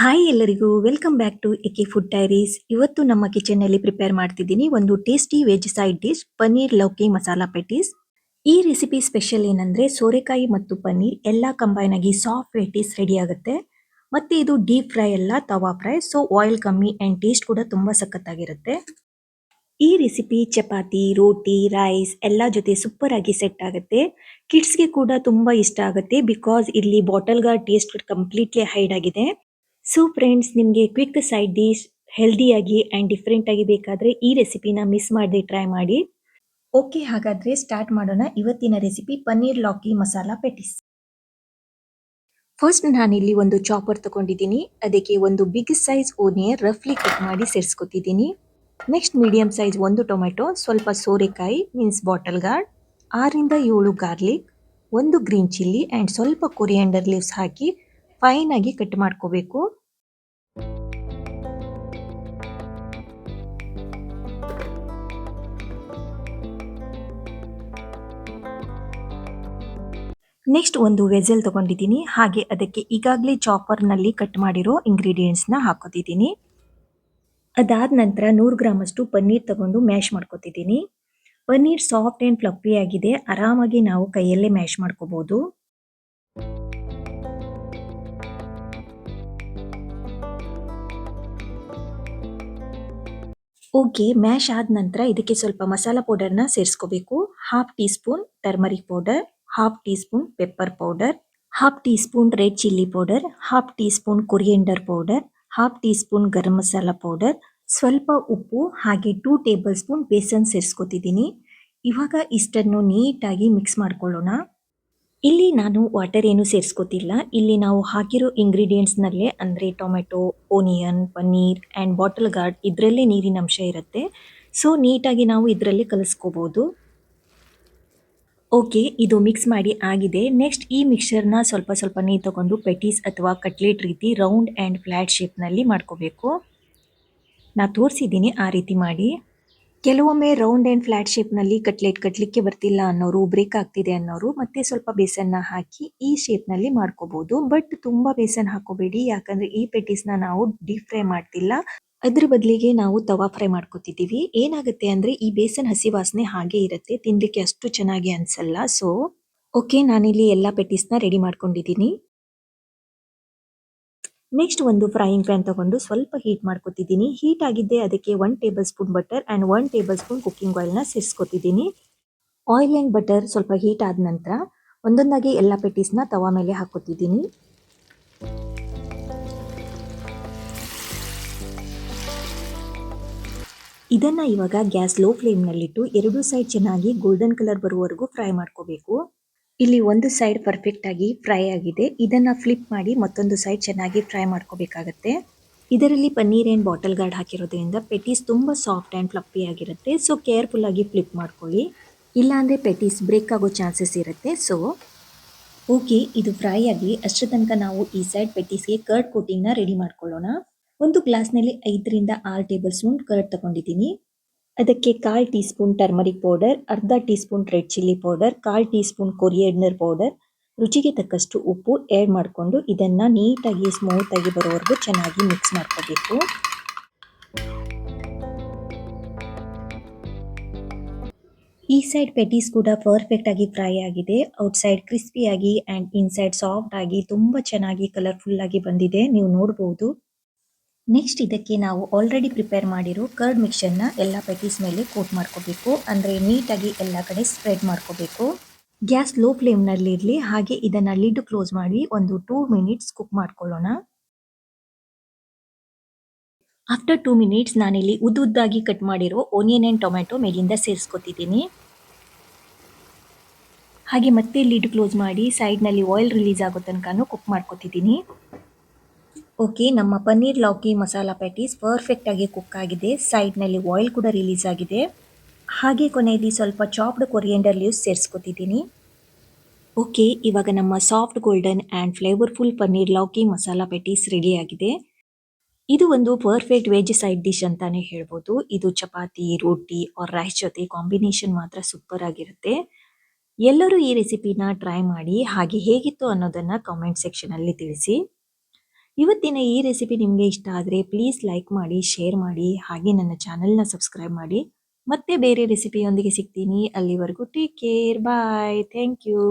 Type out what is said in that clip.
Hi ಎಲ್ಲರಿಗೂ welcome back to AK food diaries. ಇವತ್ತು ನಮ್ಮ ಕಿಚನ್ ನಲ್ಲಿ ಪ್ರಿಪೇರ್ ಮಾಡ್ತಿದ್ದೀನಿ ಒಂದು tasty veg side dish paneer lauki masala patties. ಈ ರೆಸಿಪಿ ಸ್ಪೆಷಲ್ ಏನಂದ್ರೆ ಸೋರೆಕಾಯಿ ಮತ್ತು ಪನ್ನೀರ್ ಎಲ್ಲ ಕಂಬೈನ್ ಆಗಿ ಸಾಫ್ಟ್ ಪೆಟೀಸ್ ರೆಡಿ ಆಗುತ್ತೆ. ಮತ್ತೆ ಇದು ಡೀಪ್ ಫ್ರೈ ಅಲ್ಲ, ತವಾ ಫ್ರೈ, ಸೊ ಆಯಿಲ್ ಕಮ್ಮಿ ಅಂಡ್ ಟೇಸ್ಟ್ ಕೂಡ ತುಂಬಾ ಸಖತ್ತಾಗಿರುತ್ತೆ. ಈ ರೆಸಿಪಿ ಚಪಾತಿ, ರೋಟಿ, ರೈಸ್ ಎಲ್ಲ ಜೊತೆ ಸೂಪರ್ ಆಗಿ ಸೆಟ್ ಆಗುತ್ತೆ. ಕಿಡ್ಸ್ಗೆ ಕೂಡ ತುಂಬಾ ಇಷ್ಟ ಆಗುತ್ತೆ ಬಿಕಾಸ್ ಇಲ್ಲಿ bottle gourd taste completely hide ಆಗಿದೆ. ಸೊ ಫ್ರೆಂಡ್ಸ್, ನಿಮಗೆ ಕ್ವಿಕ್ ಸೈಡ್ ಡಿಶ್ ಹೆಲ್ದಿಯಾಗಿ ಆ್ಯಂಡ್ ಡಿಫ್ರೆಂಟ್ ಆಗಿ ಬೇಕಾದರೆ ಈ ರೆಸಿಪಿನ ಮಿಸ್ ಮಾಡದೆ ಟ್ರೈ ಮಾಡಿ. ಓಕೆ, ಹಾಗಾದರೆ ಸ್ಟಾರ್ಟ್ ಮಾಡೋಣ ಇವತ್ತಿನ ರೆಸಿಪಿ ಪನ್ನೀರ್ ಲೌಕಿ ಮಸಾಲಾ ಪೆಟಿಸ್. ಫಸ್ಟ್ ನಾನಿಲ್ಲಿ ಒಂದು ಚಾಪರ್ ತಗೊಂಡಿದ್ದೀನಿ. ಅದಕ್ಕೆ ಒಂದು ಬಿಗ್ ಸೈಜ್ ಓನಿಯನ್ ರಫ್ಲಿ ಕಟ್ ಮಾಡಿ ಸೇರಿಸ್ಕೊತಿದ್ದೀನಿ. ನೆಕ್ಸ್ಟ್ ಮೀಡಿಯಂ ಸೈಜ್ ಒಂದು ಟೊಮೆಟೊ, ಸ್ವಲ್ಪ ಸೋರೆಕಾಯಿ ಮೀನ್ಸ್ ಬಾಟಲ್ ಗಾರ್ಡ್, 6 7 ಗಾರ್ಲಿಕ್, ಒಂದು ಗ್ರೀನ್ ಚಿಲ್ಲಿ ಆ್ಯಂಡ್ ಸ್ವಲ್ಪ ಕೊರಿಯಾಂಡರ್ ಲೀವ್ಸ್ ಹಾಕಿ ಫೈನ್ ಆಗಿ ಕಟ್ ಮಾಡ್ಕೋಬೇಕು. ನೆಕ್ಸ್ಟ್ ಒಂದು ವೆಸಲ್ ತಗೊಂಡಿದ್ದೀನಿ. ಹಾಗೆ ಅದಕ್ಕೆ ಈಗಾಗಲೇ ಚಾಪರ್ ನಲ್ಲಿ ಕಟ್ ಮಾಡಿರೋ ಇಂಗ್ರೀಡಿಯೆಂಟ್ಸ್ ನ ಹಾಕೋತಿದ್ದೀನಿ. ಅದಾದ ನಂತರ 100 ಗ್ರಾಮ್ ಅಷ್ಟು ಪನ್ನೀರ್ ತಗೊಂಡು ಮ್ಯಾಶ್ ಮಾಡ್ಕೋತಿದ್ದೀನಿ. ಪನ್ನೀರ್ ಸಾಫ್ಟ್ ಅಂಡ್ ಫ್ಲಫಿ ಆಗಿದೆ, ಆರಾಮಾಗಿ ನಾವು ಕೈಯಲ್ಲೇ ಮ್ಯಾಶ್ ಮಾಡ್ಕೋಬಹುದು. ಓಕೆ, ಮ್ಯಾಶ್ ಆದ ನಂತರ ಇದಕ್ಕೆ ಸ್ವಲ್ಪ ಮಸಾಲ ಪೌಡರ್ನ ಸೇರಿಸ್ಕೋಬೇಕು. 1/2 teaspoon turmeric powder, 1/2 teaspoon pepper powder, 1/2 teaspoon red chilli powder, 1/2 teaspoon coriander powder, 1/2 teaspoon garam masala powder, ಸ್ವಲ್ಪ ಉಪ್ಪು ಹಾಗೆ 2 ಟೇಬಲ್ ಸ್ಪೂನ್ ಬೇಸನ್ ಸೇರಿಸ್ಕೊತಿದ್ದೀನಿ. ಇವಾಗ ಇಷ್ಟನ್ನು ನೀಟಾಗಿ ಮಿಕ್ಸ್ ಮಾಡ್ಕೊಳ್ಳೋಣ. ಇಲ್ಲಿ ನಾನು ವಾಟರ್ ಏನು ಸೇರಿಸ್ಕೋತಿಲ್ಲ. ಇಲ್ಲಿ ನಾವು ಹಾಕಿರೋ ಇಂಗ್ರೀಡಿಯೆಂಟ್ಸ್ನಲ್ಲೇ ಅಂದರೆ tomato, onion, paneer and bottle gourd ಇದರಲ್ಲೇ ನೀರಿನ ಅಂಶ ಇರುತ್ತೆ. ಸೊ ನೀಟಾಗಿ ನಾವು ಇದರಲ್ಲಿ ಕಲಿಸ್ಕೋಬೋದು. ಓಕೆ, ಇದು ಮಿಕ್ಸ್ ಮಾಡಿ ಆಗಿದೆ. ನೆಕ್ಸ್ಟ್ ಈ ಮಿಕ್ಸ್ಚರ್ನ ಸ್ವಲ್ಪ ಸ್ವಲ್ಪ ನೀರು ತಗೊಂಡು ಪೆಟೀಸ್ ಅಥವಾ ಕಟ್ಲೆಟ್ ರೀತಿ ರೌಂಡ್ ಆ್ಯಂಡ್ ಫ್ಲ್ಯಾಟ್ ಶೇಪ್ನಲ್ಲಿ ಮಾಡ್ಕೋಬೇಕು. ನಾನು ತೋರಿಸಿದ್ದೀನಿ ಆ ರೀತಿ ಮಾಡಿ. ಕೆಲವೊಮ್ಮೆ ರೌಂಡ್ ಆ್ಯಂಡ್ ಫ್ಲ್ಯಾಟ್ ಶೇಪ್ನಲ್ಲಿ ಕಟ್ಲೆಟ್ ಕಟ್ಟಲಿಕ್ಕೆ ಬರ್ತಿಲ್ಲ ಅನ್ನೋರು, ಬ್ರೇಕ್ ಆಗ್ತಿದೆ ಅನ್ನೋರು ಮತ್ತೆ ಸ್ವಲ್ಪ ಬೇಸನ್ನ ಹಾಕಿ ಈ ಶೇಪ್ನಲ್ಲಿ ಮಾಡ್ಕೋಬಹುದು. ಬಟ್ ತುಂಬ ಬೇಸನ್ ಹಾಕೋಬೇಡಿ, ಯಾಕಂದರೆ ಈ ಪೆಟೀಸ್ನ ನಾವು ಡೀಪ್ ಫ್ರೈ ಮಾಡ್ತಿಲ್ಲ, ಅದ್ರ ಬದಲಿಗೆ ನಾವು ತವಾ ಫ್ರೈ ಮಾಡ್ಕೋತಿದ್ದೀವಿ. ಏನಾಗುತ್ತೆ ಅಂದರೆ ಈ ಬೇಸನ್ ಹಸಿ ವಾಸನೆ ಹಾಗೆ ಇರುತ್ತೆ, ತಿನ್ನಲಿಕ್ಕೆ ಅಷ್ಟು ಚೆನ್ನಾಗಿ ಅನಿಸಲ್ಲ. ಸೊ ಓಕೆ, ನಾನಿಲ್ಲಿ ಎಲ್ಲ ಪೆಟೀಸ್ನ ರೆಡಿ ಮಾಡ್ಕೊಂಡಿದ್ದೀನಿ. ನೆಕ್ಸ್ಟ್ ಒಂದು ಫ್ರೈಯಿಂಗ್ ಪ್ಯಾನ್ ತಗೊಂಡು ಸ್ವಲ್ಪ ಹೀಟ್ ಮಾಡ್ಕೊತಿದ್ದೀನಿ. ಹೀಟ್ ಆಗಿದ್ದೆ ಅದಕ್ಕೆ 1 tablespoon butter and 1 tablespoon cooking ಆಯಿಲ್ನ ಸೇರಿಸ್ಕೊತಿದ್ದೀನಿ. ಆಯಿಲ್ ಆ್ಯಂಡ್ ಬಟರ್ ಸ್ವಲ್ಪ ಹೀಟ್ ಆದ ನಂತರ ಒಂದೊಂದಾಗಿ ಎಲ್ಲ ಪೆಟೀಸ್ನ ತವಾ ಮೇಲೆ ಹಾಕೋತಿದ್ದೀನಿ. ಇದನ್ನು ಇವಾಗ ಗ್ಯಾಸ್ ಲೋ ಫ್ಲೇಮ್ನಲ್ಲಿಟ್ಟು 2 ಸೈಡ್ ಚೆನ್ನಾಗಿ ಗೋಲ್ಡನ್ ಕಲರ್ ಬರುವವರೆಗೂ ಫ್ರೈ ಮಾಡ್ಕೋಬೇಕು. ಇಲ್ಲಿ ಒಂದು ಸೈಡ್ ಪರ್ಫೆಕ್ಟ್ ಆಗಿ ಫ್ರೈ ಆಗಿದೆ. ಇದನ್ನ ಫ್ಲಿಪ್ ಮಾಡಿ ಮತ್ತೊಂದು ಸೈಡ್ ಚೆನ್ನಾಗಿ ಫ್ರೈ ಮಾಡ್ಕೋಬೇಕಾಗತ್ತೆ. ಇದರಲ್ಲಿ ಪನ್ನೀರ್ ಆ್ಯಂಡ್ ಬಾಟಲ್ ಗಾರ್ಡ್ ಹಾಕಿರೋದ್ರಿಂದ ಪೆಟೀಸ್ ತುಂಬ ಸಾಫ್ಟ್ ಆ್ಯಂಡ್ ಫ್ಲಫಿ ಆಗಿರುತ್ತೆ. ಸೊ ಕೇರ್ಫುಲ್ ಆಗಿ ಫ್ಲಿಪ್ ಮಾಡ್ಕೊಳ್ಳಿ, ಇಲ್ಲಾಂದರೆ ಪೆಟೀಸ್ ಬ್ರೇಕ್ ಆಗೋ ಚಾನ್ಸಸ್ ಇರುತ್ತೆ. ಸೊ ಓಕೆ, ಇದು ಫ್ರೈ ಆಗಲಿ. ಅಷ್ಟರ ತನಕ ನಾವು ಈ ಸೈಡ್ ಪೆಟೀಸ್ಗೆ ಕರ್ಡ್ ಕೋಟಿಂಗ್ನ ರೆಡಿ ಮಾಡ್ಕೊಳ್ಳೋಣ. ಒಂದು ಗ್ಲಾಸ್ನಲ್ಲಿ 5 ರಿಂದ 6 ಟೇಬಲ್ ಸ್ಪೂನ್ ಕರ್ಡ್ ತಗೊಂಡಿದ್ದೀನಿ. ಅದಕ್ಕೆ 1/4 ಟೀ ಸ್ಪೂನ್ ಟರ್ಮರಿಕ್ ಪೌಡರ್, ಅರ್ಧ tea spoon red chilli powder, 1/4 tea spoon coriander powder, ರುಚಿಗೆ ತಕ್ಕಷ್ಟು ಉಪ್ಪು ಆ್ಯಡ್ ಮಾಡಿಕೊಂಡು ಇದನ್ನು ನೀಟಾಗಿ ಸ್ಮೂತಾಗಿ ಬರೋವರೆಗೂ ಚೆನ್ನಾಗಿ ಮಿಕ್ಸ್ ಮಾಡ್ಕೋಬೇಕು. ಈ ಸೈಡ್ ಪೆಟೀಸ್ ಕೂಡ ಪರ್ಫೆಕ್ಟ್ ಆಗಿ ಫ್ರೈ ಆಗಿದೆ. ಔಟ್ಸೈಡ್ ಕ್ರಿಸ್ಪಿಯಾಗಿ ಆ್ಯಂಡ್ ಇನ್ಸೈಡ್ ಸಾಫ್ಟ್ ಆಗಿ ತುಂಬ ಚೆನ್ನಾಗಿ ಕಲರ್ಫುಲ್ ಆಗಿ ಬಂದಿದೆ, ನೀವು ನೋಡ್ಬೋದು. ನೆಕ್ಸ್ಟ್ ಇದಕ್ಕೆ ನಾವು ಆಲ್ರೆಡಿ ಪ್ರಿಪೇರ್ ಮಾಡಿರೋ ಕರ್ಡ್ ಮಿಕ್ಸ್ಚರ್ನ ಎಲ್ಲ ಪೆಟೀಸ್ ಮೇಲೆ ಕೋಟ್ ಮಾಡ್ಕೋಬೇಕು. ಅಂದರೆ ನೀಟಾಗಿ ಎಲ್ಲ ಕಡೆ ಸ್ಪ್ರೆಡ್ ಮಾಡ್ಕೋಬೇಕು. ಗ್ಯಾಸ್ ಲೋ ಫ್ಲೇಮ್ನಲ್ಲಿ ಇರಲಿ. ಹಾಗೆ ಇದನ್ನು ಲಿಡ್ ಕ್ಲೋಸ್ ಮಾಡಿ ಒಂದು 2 ಮಿನಿಟ್ಸ್ ಕುಕ್ ಮಾಡ್ಕೊಳ್ಳೋಣ. ಆಫ್ಟರ್ 2 ಮಿನಿಟ್ಸ್ ನಾನಿಲ್ಲಿ ಉದ್ದಾಗಿ ಕಟ್ ಮಾಡಿರೋ ಓನಿಯನ್ ಆ್ಯಂಡ್ ಟೊಮೆಟೊ ಮೇಲಿಂದ ಸೇರಿಸ್ಕೊತಿದ್ದೀನಿ. ಹಾಗೆ ಮತ್ತೆ ಲಿಡ್ ಕ್ಲೋಸ್ ಮಾಡಿ ಸೈಡ್ನಲ್ಲಿ ಆಯಿಲ್ ರಿಲೀಸ್ ಆಗೋ ತನಕ ಕುಕ್ ಮಾಡ್ಕೋತಿದ್ದೀನಿ. ಓಕೆ, ನಮ್ಮ ಪನ್ನೀರ್ ಲೌಕಿ ಮಸಾಲಾ ಪ್ಯಾಟೀಸ್ ಪರ್ಫೆಕ್ಟ್ ಆಗಿ ಕುಕ್ ಆಗಿದೆ. ಸೈಡ್ನಲ್ಲಿ ಆಯಿಲ್ ಕೂಡ ರಿಲೀಸ್ ಆಗಿದೆ. ಹಾಗೆ ಕೊನೆಯಲ್ಲಿ ಸ್ವಲ್ಪ ಚಾಪ್ಡ್ ಕೊರಿಯಂಡರ್ ಲೀವ್ಸ್ ಸೇರಿಸ್ಕೊತಿದ್ದೀನಿ. ಓಕೆ, ಇವಾಗ ನಮ್ಮ soft golden and flavourful paneer lauki masala patties ready ಆಗಿದೆ. ಇದು ಒಂದು ಪರ್ಫೆಕ್ಟ್ ವೆಜ್ ಸೈಡ್ ಡಿಶ್ ಅಂತಾನೆ ಹೇಳ್ಬೋದು. ಇದು ಚಪಾತಿ, ರೋಟಿ ಆರ್ ರೈಸ್ ಜೊತೆ ಕಾಂಬಿನೇಷನ್ ಮಾತ್ರ ಸೂಪರ್ ಆಗಿರುತ್ತೆ. ಎಲ್ಲರೂ ಈ ರೆಸಿಪಿನ ಟ್ರೈ ಮಾಡಿ ಹಾಗೆ ಹೇಗಿತ್ತು ಅನ್ನೋದನ್ನು ಕಾಮೆಂಟ್ ಸೆಕ್ಷನಲ್ಲಿ ತಿಳಿಸಿ. ಇವತ್ತಿನ ಈ ರೆಸಿಪಿ ನಿಮಗೆ ಇಷ್ಟ ಆದರೆ ಪ್ಲೀಸ್ ಲೈಕ್ ಮಾಡಿ, ಶೇರ್ ಮಾಡಿ, ಹಾಗೆ ನನ್ನ ಚಾನೆಲ್ನ ಸಬ್ಸ್ಕ್ರೈಬ್ ಮಾಡಿ. ಮತ್ತೆ ಬೇರೆ ರೆಸಿಪಿಯೊಂದಿಗೆ ಸಿಗ್ತೀನಿ. ಅಲ್ಲಿವರೆಗೂ take care, bye, thank you.